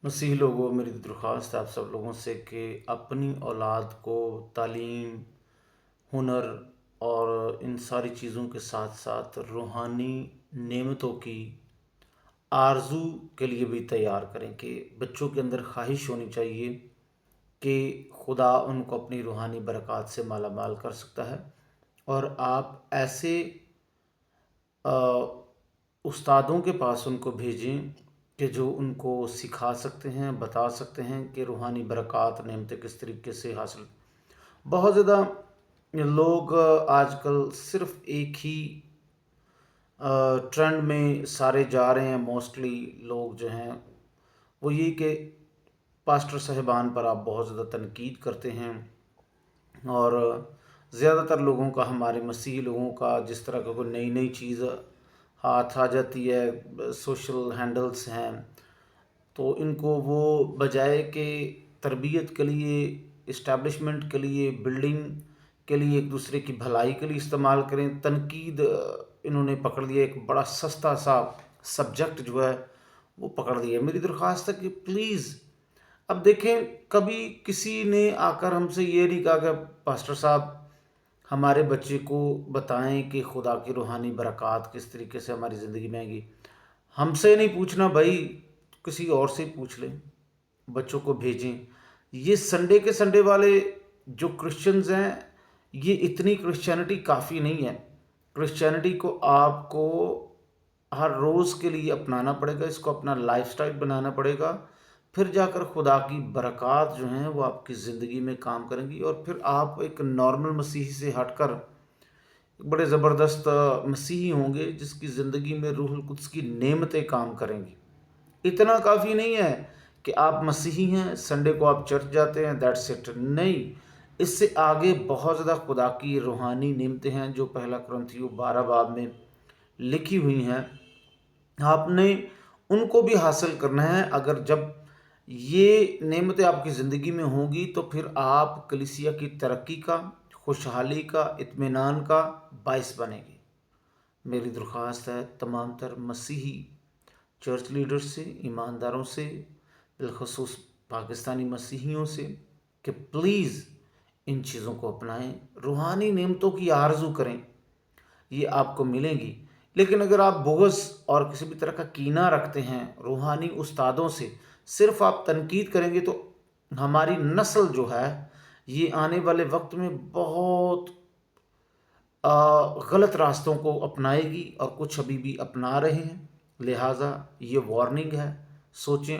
مسیحی لوگوں میری درخواست ہے آپ سب لوگوں سے کہ اپنی اولاد کو تعلیم، ہنر اور ان ساری چیزوں کے ساتھ ساتھ روحانی نعمتوں کی آرزو کے لیے بھی تیار کریں، کہ بچوں کے اندر خواہش ہونی چاہیے کہ خدا ان کو اپنی روحانی برکات سے مالا مال کر سکتا ہے۔ اور آپ ایسے آ، استادوں کے پاس ان کو بھیجیں کہ جو ان کو سکھا سکتے ہیں، بتا سکتے ہیں کہ روحانی برکات نعمتیں کس طریقے سے حاصل۔ بہت زیادہ لوگ آج کل صرف ایک ہی ٹرینڈ میں سارے جا رہے ہیں۔ موسٹلی لوگ جو ہیں وہ یہ کہ پاسٹر صاحبان پر آپ بہت زیادہ تنقید کرتے ہیں، اور زیادہ تر لوگوں کا، ہمارے مسیحی لوگوں کا، جس طرح کا کوئی نئی نئی چیز ہاتھ آ جاتی ہے، سوشل ہینڈلز ہیں، تو ان کو وہ بجائے کہ تربیت کے لیے، اسٹیبلشمنٹ کے لیے، بلڈنگ کے لیے، ایک دوسرے کی بھلائی کے لیے استعمال کریں، تنقید انہوں نے پکڑ لیا، ایک بڑا سستا سا سبجیکٹ جو ہے وہ پکڑ لیا۔ میری درخواست ہے کہ پلیز اب دیکھیں، کبھی کسی نے آ کر ہم سے یہ نہیں کہا کہ پاسٹر صاحب ہمارے بچے کو بتائیں کہ خدا کی روحانی برکات کس طریقے سے ہماری زندگی میں آئیں گی۔ ہم سے نہیں پوچھنا بھائی، کسی اور سے پوچھ لیں، بچوں کو بھیجیں۔ یہ سنڈے کے سنڈے والے جو کرسچنز ہیں، یہ اتنی کرسچینٹی کافی نہیں ہے۔ کرسچینٹی کو آپ کو ہر روز کے لیے اپنانا پڑے گا، اس کو اپنا لائف سٹائل بنانا پڑے گا، پھر جا کر خدا کی برکات جو ہیں وہ آپ کی زندگی میں کام کریں گی، اور پھر آپ ایک نارمل مسیحی سے ہٹ کر ایک بڑے زبردست مسیحی ہوں گے، جس کی زندگی میں روح القدس کی نعمتیں کام کریں گی۔ اتنا کافی نہیں ہے کہ آپ مسیحی ہیں، سنڈے کو آپ چرچ جاتے ہیں، دیٹس اٹ، نہیں۔ اس سے آگے بہت زیادہ خدا کی روحانی نعمتیں ہیں جو پہلا کرنتھیوں 12 باب میں لکھی ہوئی ہیں۔ آپ نے ان کو بھی حاصل کرنا ہے۔ اگر جب یہ نعمتیں آپ کی زندگی میں ہوں گی تو پھر آپ کلیسیا کی ترقی کا، خوشحالی کا، اطمینان کا باعث بنے گی۔ میری درخواست ہے تمام تر مسیحی چرچ لیڈر سے، ایمانداروں سے، بالخصوص پاکستانی مسیحیوں سے، کہ پلیز ان چیزوں کو اپنائیں، روحانی نعمتوں کی آرزو کریں، یہ آپ کو ملیں گی۔ لیکن اگر آپ بغض اور کسی بھی طرح کا کینہ رکھتے ہیں روحانی استادوں سے، صرف آپ تنقید کریں گے، تو ہماری نسل جو ہے یہ آنے والے وقت میں بہت غلط راستوں کو اپنائے گی، اور کچھ ابھی بھی اپنا رہے ہیں۔ لہٰذا یہ وارننگ ہے، سوچیں